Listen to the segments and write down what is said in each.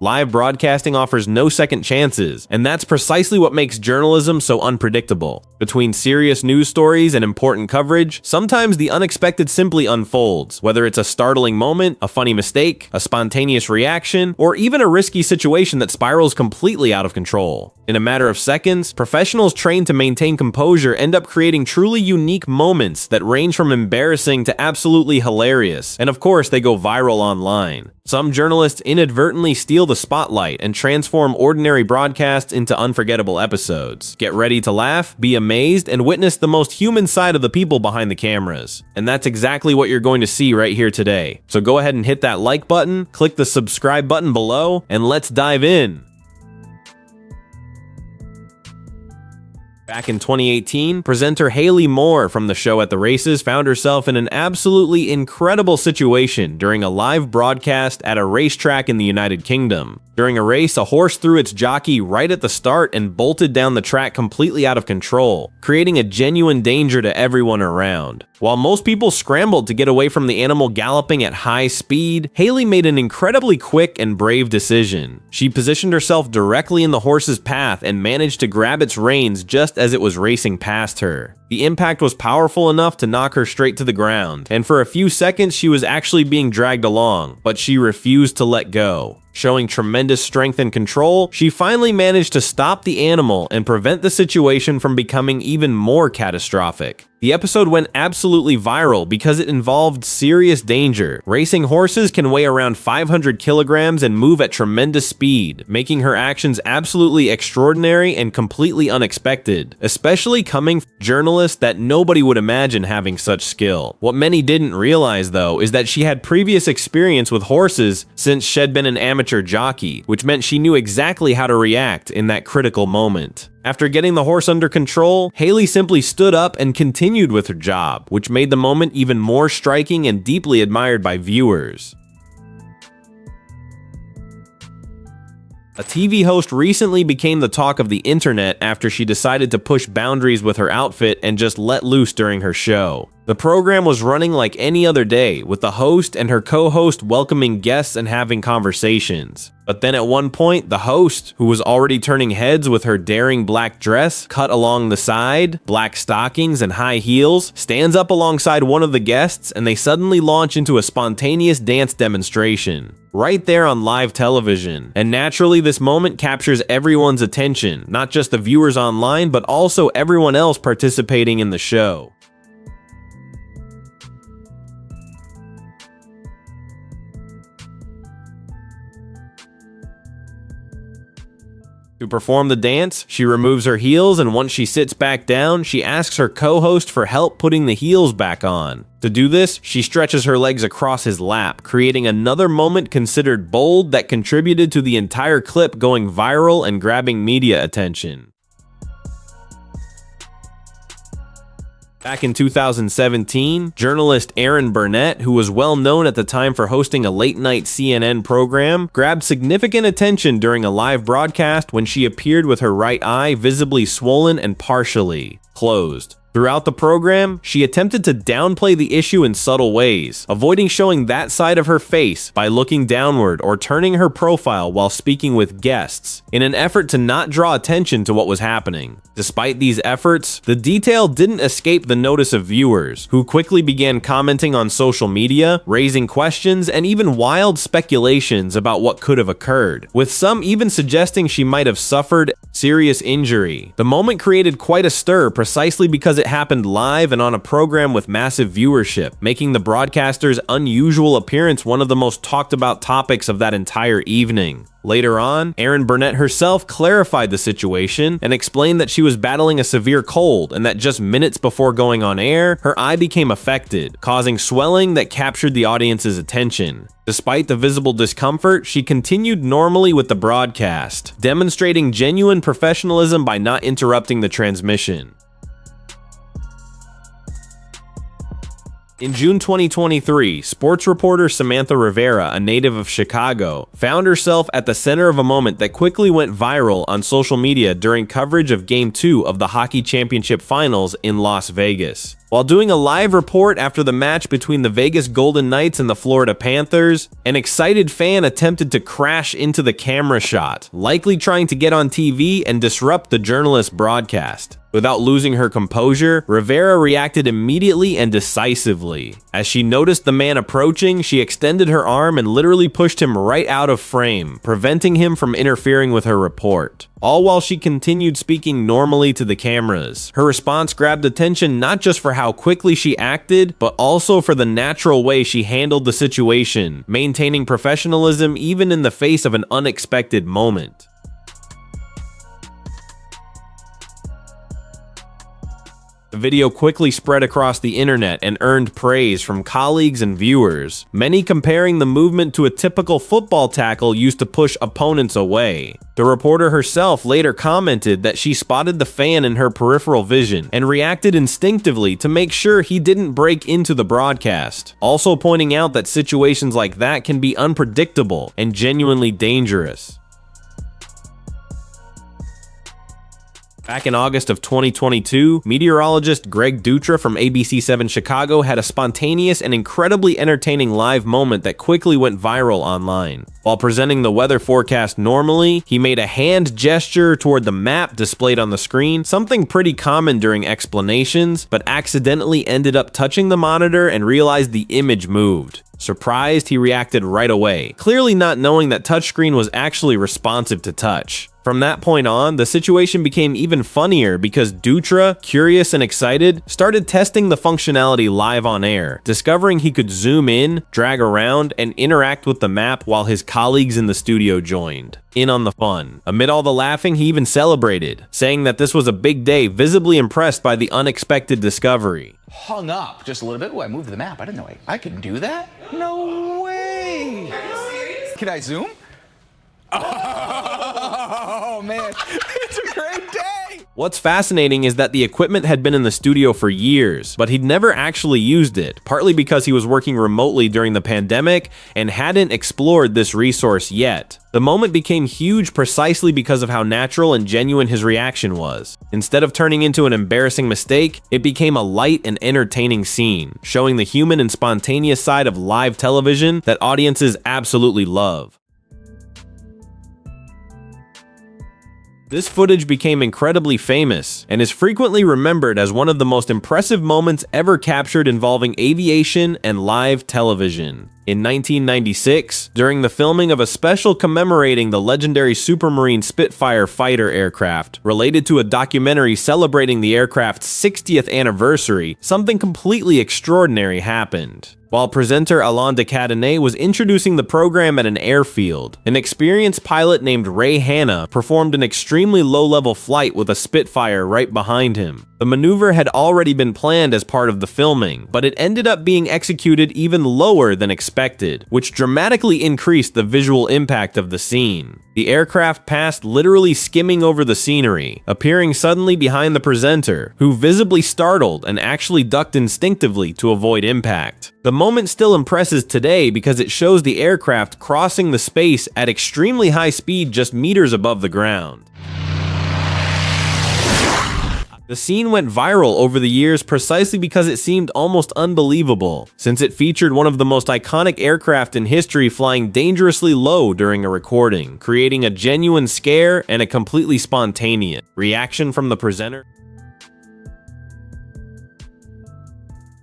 Live broadcasting offers no second chances, and that's precisely what makes journalism so unpredictable. Between serious news stories and important coverage, sometimes the unexpected simply unfolds, whether it's a startling moment, a funny mistake, a spontaneous reaction, or even a risky situation that spirals completely out of control. In a matter of seconds, professionals trained to maintain composure end up creating truly unique moments that range from embarrassing to absolutely hilarious, and of course they go viral online. Some journalists inadvertently steal the spotlight and transform ordinary broadcasts into unforgettable episodes. Get ready to laugh, be amazed, and witness the most human side of the people behind the cameras. And that's exactly what you're going to see right here today. So go ahead and hit that like button, click the subscribe button below, and let's dive in. Back in 2018, presenter Haley Moore from the show At the Races found herself in an absolutely incredible situation during a live broadcast at a racetrack in the United Kingdom. During a race, a horse threw its jockey right at the start and bolted down the track completely out of control, creating a genuine danger to everyone around. While most people scrambled to get away from the animal galloping at high speed, Haley made an incredibly quick and brave decision. She positioned herself directly in the horse's path and managed to grab its reins just as it was racing past her. The impact was powerful enough to knock her straight to the ground, and for a few seconds she was actually being dragged along, but she refused to let go. Showing tremendous strength and control, she finally managed to stop the animal and prevent the situation from becoming even more catastrophic. The episode went absolutely viral because it involved serious danger. Racing horses can weigh around 500 kilograms and move at tremendous speed, making her actions absolutely extraordinary and completely unexpected, especially coming from journalists that nobody would imagine having such skill. What many didn't realize, though, is that she had previous experience with horses since she'd been an amateur jockey, which meant she knew exactly how to react in that critical moment. After getting the horse under control, Haley simply stood up and continued with her job, which made the moment even more striking and deeply admired by viewers. A TV host recently became the talk of the internet after she decided to push boundaries with her outfit and just let loose during her show. The program was running like any other day, with the host and her co-host welcoming guests and having conversations. But then at one point, the host, who was already turning heads with her daring black dress cut along the side, black stockings, and high heels, stands up alongside one of the guests and they suddenly launch into a spontaneous dance demonstration. Right there on live television. And naturally, this moment captures everyone's attention, not just the viewers online, but also everyone else participating in the show. To perform the dance, she removes her heels, and once she sits back down, she asks her co-host for help putting the heels back on. To do this, she stretches her legs across his lap, creating another moment considered bold that contributed to the entire clip going viral and grabbing media attention. Back in 2017, journalist Erin Burnett, who was well known at the time for hosting a late-night CNN program, grabbed significant attention during a live broadcast when she appeared with her right eye visibly swollen and partially closed. Throughout the program, she attempted to downplay the issue in subtle ways, avoiding showing that side of her face by looking downward or turning her profile while speaking with guests, in an effort to not draw attention to what was happening. Despite these efforts, the detail didn't escape the notice of viewers, who quickly began commenting on social media, raising questions, and even wild speculations about what could have occurred, with some even suggesting she might have suffered serious injury. The moment created quite a stir precisely because it happened live and on a program with massive viewership, making the broadcaster's unusual appearance one of the most talked about topics of that entire evening. Later on, Erin Burnett herself clarified the situation and explained that she was battling a severe cold and that just minutes before going on air, her eye became affected, causing swelling that captured the audience's attention. Despite the visible discomfort, she continued normally with the broadcast, demonstrating genuine professionalism by not interrupting the transmission. In June 2023, sports reporter Samantha Rivera, a native of Chicago, found herself at the center of a moment that quickly went viral on social media during coverage of Game 2 of the Hockey Championship Finals in Las Vegas. While doing a live report after the match between the Vegas Golden Knights and the Florida Panthers, an excited fan attempted to crash into the camera shot, likely trying to get on TV and disrupt the journalist's broadcast. Without losing her composure, Rivera reacted immediately and decisively. As she noticed the man approaching, she extended her arm and literally pushed him right out of frame, preventing him from interfering with her report. All while she continued speaking normally to the cameras. Her response grabbed attention not just for how quickly she acted, but also for the natural way she handled the situation, maintaining professionalism even in the face of an unexpected moment. The video quickly spread across the internet and earned praise from colleagues and viewers, many comparing the movement to a typical football tackle used to push opponents away. The reporter herself later commented that she spotted the fan in her peripheral vision and reacted instinctively to make sure he didn't break into the broadcast, also pointing out that situations like that can be unpredictable and genuinely dangerous. Back in August of 2022, meteorologist Greg Dutra from ABC7 Chicago had a spontaneous and incredibly entertaining live moment that quickly went viral online. While presenting the weather forecast normally, he made a hand gesture toward the map displayed on the screen, something pretty common during explanations, but accidentally ended up touching the monitor and realized the image moved. Surprised, he reacted right away, clearly not knowing that touchscreen was actually responsive to touch. From that point on, the situation became even funnier because Dutra, curious and excited, started testing the functionality live on air, discovering he could zoom in, drag around, and interact with the map while his colleagues in the studio joined in on the fun. Amid all the laughing, he even celebrated, saying that this was a big day, visibly impressed by the unexpected discovery. Hung up just a little bit. Oh, I moved the map. I didn't know I could do that. No way. Can I zoom? Oh man, it's a great day! What's fascinating is that the equipment had been in the studio for years, but he'd never actually used it, partly because he was working remotely during the pandemic and hadn't explored this resource yet. The moment became huge precisely because of how natural and genuine his reaction was. Instead of turning into an embarrassing mistake, it became a light and entertaining scene, showing the human and spontaneous side of live television that audiences absolutely love. This footage became incredibly famous and is frequently remembered as one of the most impressive moments ever captured involving aviation and live television. In 1996, during the filming of a special commemorating the legendary Supermarine Spitfire fighter aircraft, related to a documentary celebrating the aircraft's 60th anniversary, something completely extraordinary happened. While presenter Alain de Cadenet was introducing the program at an airfield, an experienced pilot named Ray Hanna performed an extremely low-level flight with a Spitfire right behind him. The maneuver had already been planned as part of the filming, but it ended up being executed even lower than expected, which dramatically increased the visual impact of the scene. The aircraft passed literally skimming over the scenery, appearing suddenly behind the presenter, who visibly startled and actually ducked instinctively to avoid impact. The moment still impresses today because it shows the aircraft crossing the space at extremely high speed just meters above the ground. The scene went viral over the years precisely because it seemed almost unbelievable, since it featured one of the most iconic aircraft in history flying dangerously low during a recording, creating a genuine scare and a completely spontaneous reaction from the presenter.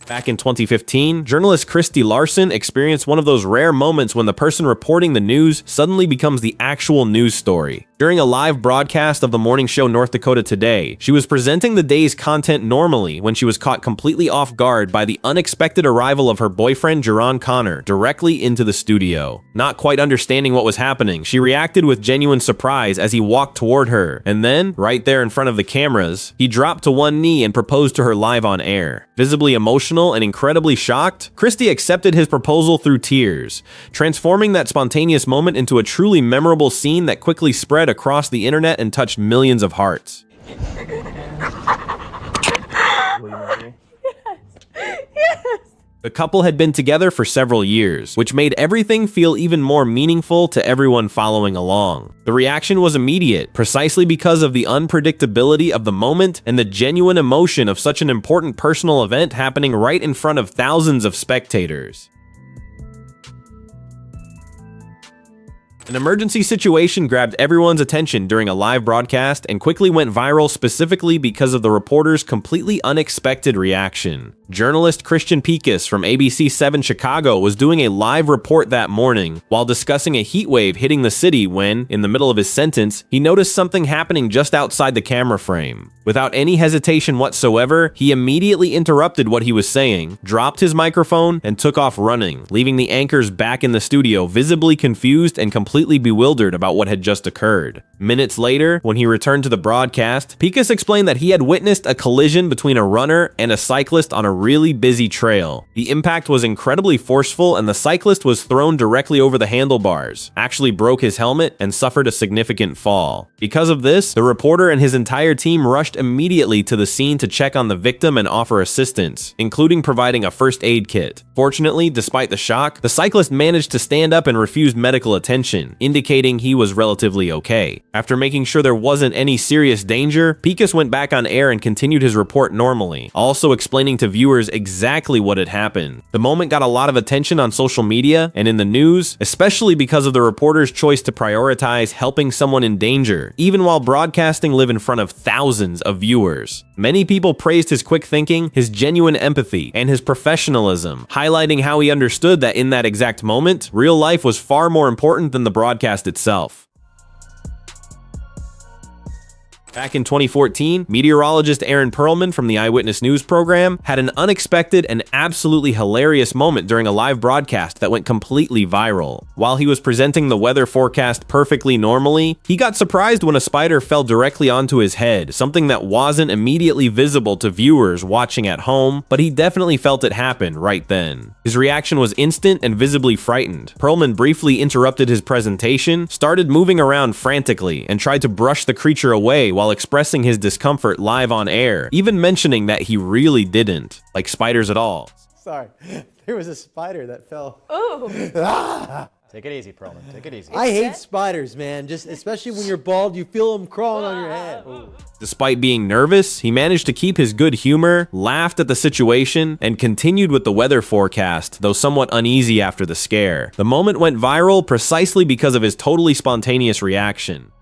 Back in 2015, journalist Christy Larson experienced one of those rare moments when the person reporting the news suddenly becomes the actual news story. During a live broadcast of the morning show North Dakota Today, she was presenting the day's content normally when she was caught completely off guard by the unexpected arrival of her boyfriend Jerron Connor directly into the studio. Not quite understanding what was happening, she reacted with genuine surprise as he walked toward her, and then, right there in front of the cameras, he dropped to one knee and proposed to her live on air. Visibly emotional and incredibly shocked, Christy accepted his proposal through tears, transforming that spontaneous moment into a truly memorable scene that quickly spread across the internet and touched millions of hearts. Yes. The couple had been together for several years, which made everything feel even more meaningful to everyone following along. The reaction was immediate, precisely because of the unpredictability of the moment and the genuine emotion of such an important personal event happening right in front of thousands of spectators. An emergency situation grabbed everyone's attention during a live broadcast and quickly went viral specifically because of the reporter's completely unexpected reaction. Journalist Christian Pekas from ABC 7 Chicago was doing a live report that morning while discussing a heat wave hitting the city when, in the middle of his sentence, he noticed something happening just outside the camera frame. Without any hesitation whatsoever, he immediately interrupted what he was saying, dropped his microphone, and took off running, leaving the anchors back in the studio visibly confused and completely bewildered about what had just occurred. Minutes later, when he returned to the broadcast, Pekas explained that he had witnessed a collision between a runner and a cyclist on a really busy trail. The impact was incredibly forceful and the cyclist was thrown directly over the handlebars, actually broke his helmet, and suffered a significant fall. Because of this, the reporter and his entire team rushed immediately to the scene to check on the victim and offer assistance, including providing a first aid kit. Fortunately, despite the shock, the cyclist managed to stand up and refused medical attention, indicating he was relatively okay. After making sure there wasn't any serious danger, Pekas went back on air and continued his report normally, also explaining to viewers exactly what had happened. The moment got a lot of attention on social media and in the news, especially because of the reporter's choice to prioritize helping someone in danger, even while broadcasting live in front of thousands of viewers. Many people praised his quick thinking, his genuine empathy, and his professionalism, highlighting how he understood that in that exact moment, real life was far more important than the broadcast itself. Back in 2014, meteorologist Aaron Perlman from the Eyewitness News program had an unexpected and absolutely hilarious moment during a live broadcast that went completely viral. While he was presenting the weather forecast perfectly normally, he got surprised when a spider fell directly onto his head, something that wasn't immediately visible to viewers watching at home, but he definitely felt it happen right then. His reaction was instant and visibly frightened. Perlman briefly interrupted his presentation, started moving around frantically, and tried to brush the creature away while expressing his discomfort live on air, even mentioning that he really didn't like spiders at all. Sorry, there was a spider that fell. Oh. Take it easy, Perlman. Take it easy. I hate spiders, man. Just especially when you're bald, you feel them crawling on your head. Despite being nervous, he managed to keep his good humor, laughed at the situation, and continued with the weather forecast, though somewhat uneasy after the scare. The moment went viral precisely because of his totally spontaneous reaction.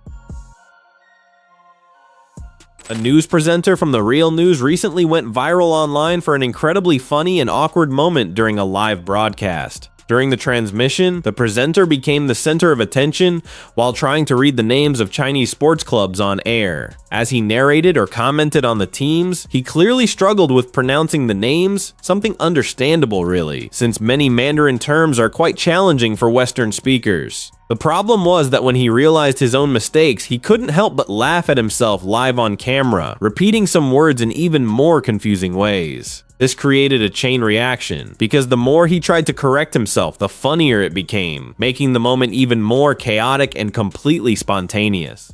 A news presenter from The Real News recently went viral online for an incredibly funny and awkward moment during a live broadcast. During the transmission, the presenter became the center of attention while trying to read the names of Chinese sports clubs on air. As he narrated or commented on the teams, he clearly struggled with pronouncing the names, something understandable really, since many Mandarin terms are quite challenging for Western speakers. The problem was that when he realized his own mistakes, he couldn't help but laugh at himself live on camera, repeating some words in even more confusing ways. This created a chain reaction, because the more he tried to correct himself, the funnier it became, making the moment even more chaotic and completely spontaneous.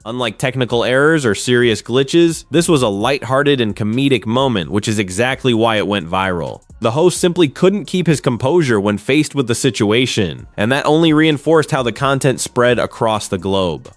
Unlike technical errors or serious glitches, this was a lighthearted and comedic moment, which is exactly why it went viral. The host simply couldn't keep his composure when faced with the situation, and that only reinforced how the content spread across the globe.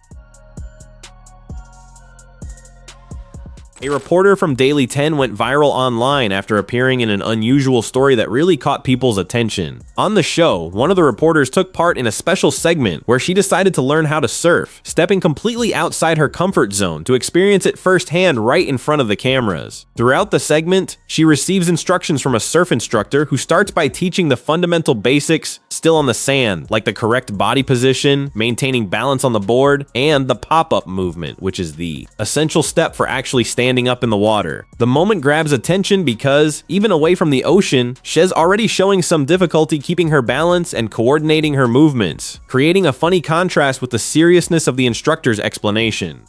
A reporter from Daily 10 went viral online after appearing in an unusual story that really caught people's attention. On the show, one of the reporters took part in a special segment where she decided to learn how to surf, stepping completely outside her comfort zone to experience it firsthand right in front of the cameras. Throughout the segment, she receives instructions from a surf instructor who starts by teaching the fundamental basics still on the sand, like the correct body position, maintaining balance on the board, and the pop-up movement, which is the essential step for actually standing up in the water. The moment grabs attention because, even away from the ocean, she's already showing some difficulty keeping her balance and coordinating her movements, creating a funny contrast with the seriousness of the instructor's explanation.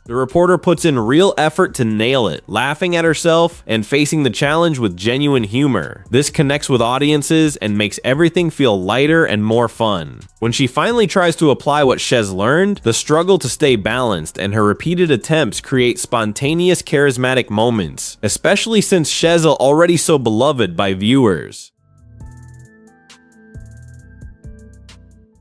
The reporter puts in real effort to nail it, laughing at herself and facing the challenge with genuine humor. This connects with audiences and makes everything feel lighter and more fun. When she finally tries to apply what Shez learned, the struggle to stay balanced and her repeated attempts create spontaneous, charismatic moments, especially since Shez is already so beloved by viewers.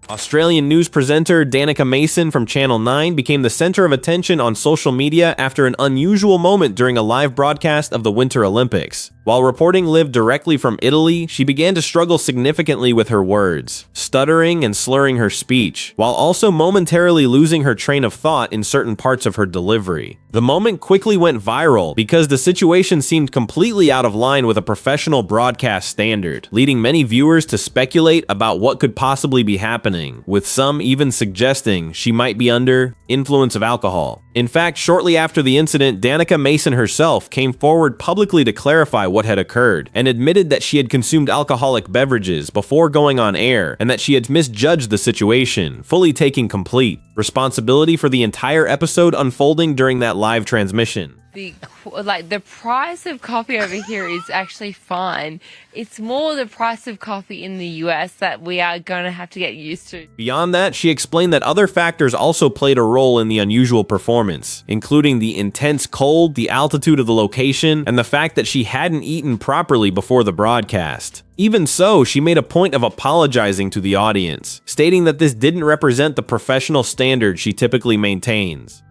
Australian news presenter Danica Mason from Channel 9 became the center of attention on social media after an unusual moment during a live broadcast of the Winter Olympics. While reporting live directly from Italy, she began to struggle significantly with her words, stuttering and slurring her speech, while also momentarily losing her train of thought in certain parts of her delivery. The moment quickly went viral because the situation seemed completely out of line with a professional broadcast standard, leading many viewers to speculate about what could possibly be happening, with some even suggesting she might be under influence of alcohol. In fact, shortly after the incident, Danica Mason herself came forward publicly to clarify what had occurred and admitted that she had consumed alcoholic beverages before going on air and that she had misjudged the situation, fully taking complete responsibility for the entire episode unfolding during that live transmission. The price of coffee over here is actually fine. It's more the price of coffee in the US that we are going to have to get used to. Beyond that, she explained that other factors also played a role in the unusual performance, including the intense cold, the altitude of the location, and the fact that she hadn't eaten properly before the broadcast. Even so, she made a point of apologizing to the audience, stating that this didn't represent the professional standard she typically maintains.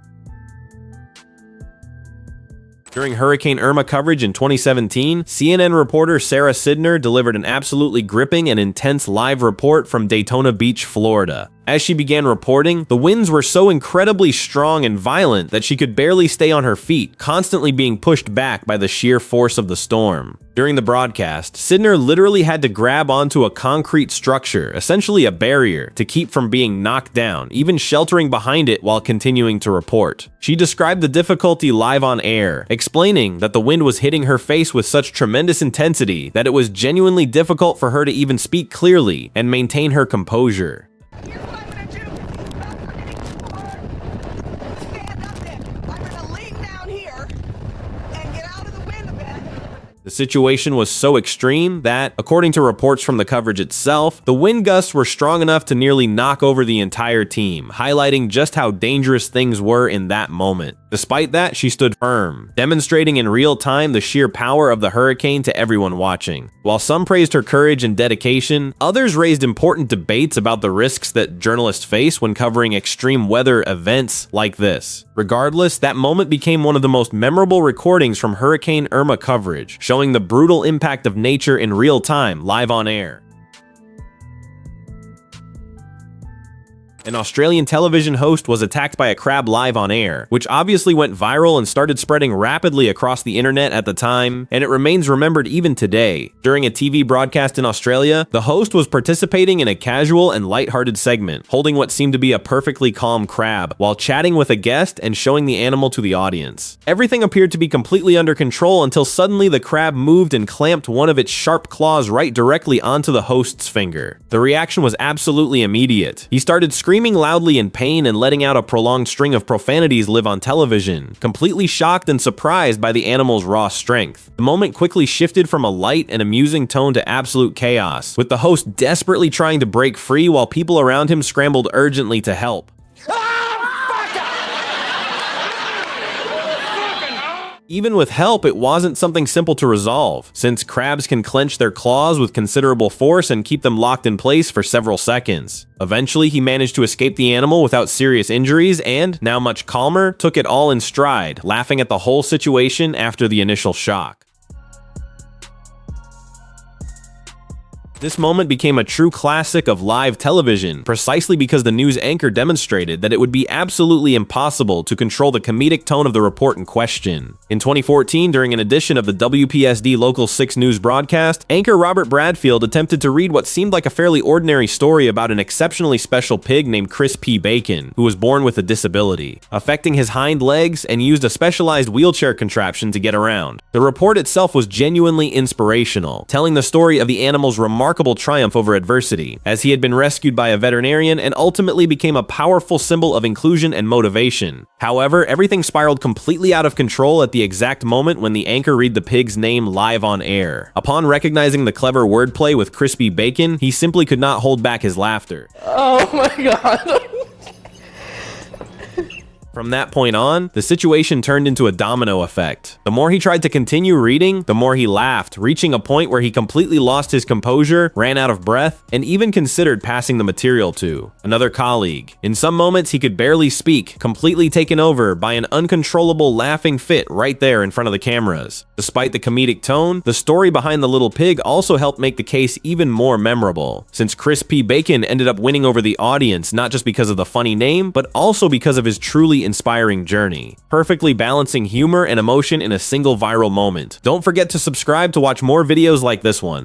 During Hurricane Irma coverage in 2017, CNN reporter Sarah Sidner delivered an absolutely gripping and intense live report from Daytona Beach, Florida. As she began reporting, the winds were so incredibly strong and violent that she could barely stay on her feet, constantly being pushed back by the sheer force of the storm. During the broadcast, Sidner literally had to grab onto a concrete structure, essentially a barrier, to keep from being knocked down, even sheltering behind it while continuing to report. She described the difficulty live on air, explaining that the wind was hitting her face with such tremendous intensity that it was genuinely difficult for her to even speak clearly and maintain her composure. Here's what I'm gonna do. Stand up there. I'm gonna lean down here and get out of the wind a bit. The situation was so extreme that, according to reports from the coverage itself, the wind gusts were strong enough to nearly knock over the entire team, highlighting just how dangerous things were in that moment. Despite that, she stood firm, demonstrating in real time the sheer power of the hurricane to everyone watching. While some praised her courage and dedication, others raised important debates about the risks that journalists face when covering extreme weather events like this. Regardless, that moment became one of the most memorable recordings from Hurricane Irma coverage, showing the brutal impact of nature in real time, live on air. An Australian television host was attacked by a crab live on air, which obviously went viral and started spreading rapidly across the internet at the time, and it remains remembered even today. During a TV broadcast in Australia, the host was participating in a casual and lighthearted segment, holding what seemed to be a perfectly calm crab, while chatting with a guest and showing the animal to the audience. Everything appeared to be completely under control until suddenly the crab moved and clamped one of its sharp claws right directly onto the host's finger. The reaction was absolutely immediate. He started screaming loudly in pain and letting out a prolonged string of profanities live on television, completely shocked and surprised by the animal's raw strength. The moment quickly shifted from a light and amusing tone to absolute chaos, with the host desperately trying to break free while people around him scrambled urgently to help. Even with help, it wasn't something simple to resolve, since crabs can clench their claws with considerable force and keep them locked in place for several seconds. Eventually, he managed to escape the animal without serious injuries and, now much calmer, took it all in stride, laughing at the whole situation after the initial shock. This moment became a true classic of live television, precisely because the news anchor demonstrated that it would be absolutely impossible to control the comedic tone of the report in question. In 2014, during an edition of the WPSD Local 6 News broadcast, anchor Robert Bradfield attempted to read what seemed like a fairly ordinary story about an exceptionally special pig named Chris P. Bacon, who was born with a disability, affecting his hind legs and used a specialized wheelchair contraption to get around. The report itself was genuinely inspirational, telling the story of the animal's remarkable remarkable triumph over adversity, as he had been rescued by a veterinarian and ultimately became a powerful symbol of inclusion and motivation. However, everything spiraled completely out of control at the exact moment when the anchor read the pig's name live on air. Upon recognizing the clever wordplay with crispy bacon, he simply could not hold back his laughter. Oh my god. From that point on, the situation turned into a domino effect. The more he tried to continue reading, the more he laughed, reaching a point where he completely lost his composure, ran out of breath, and even considered passing the material to another colleague. In some moments, he could barely speak, completely taken over by an uncontrollable laughing fit right there in front of the cameras. Despite the comedic tone, the story behind the little pig also helped make the case even more memorable, since Crispy Bacon ended up winning over the audience not just because of the funny name, but also because of his truly inspiring journey, perfectly balancing humor and emotion in a single viral moment. Don't forget to subscribe to watch more videos like this one.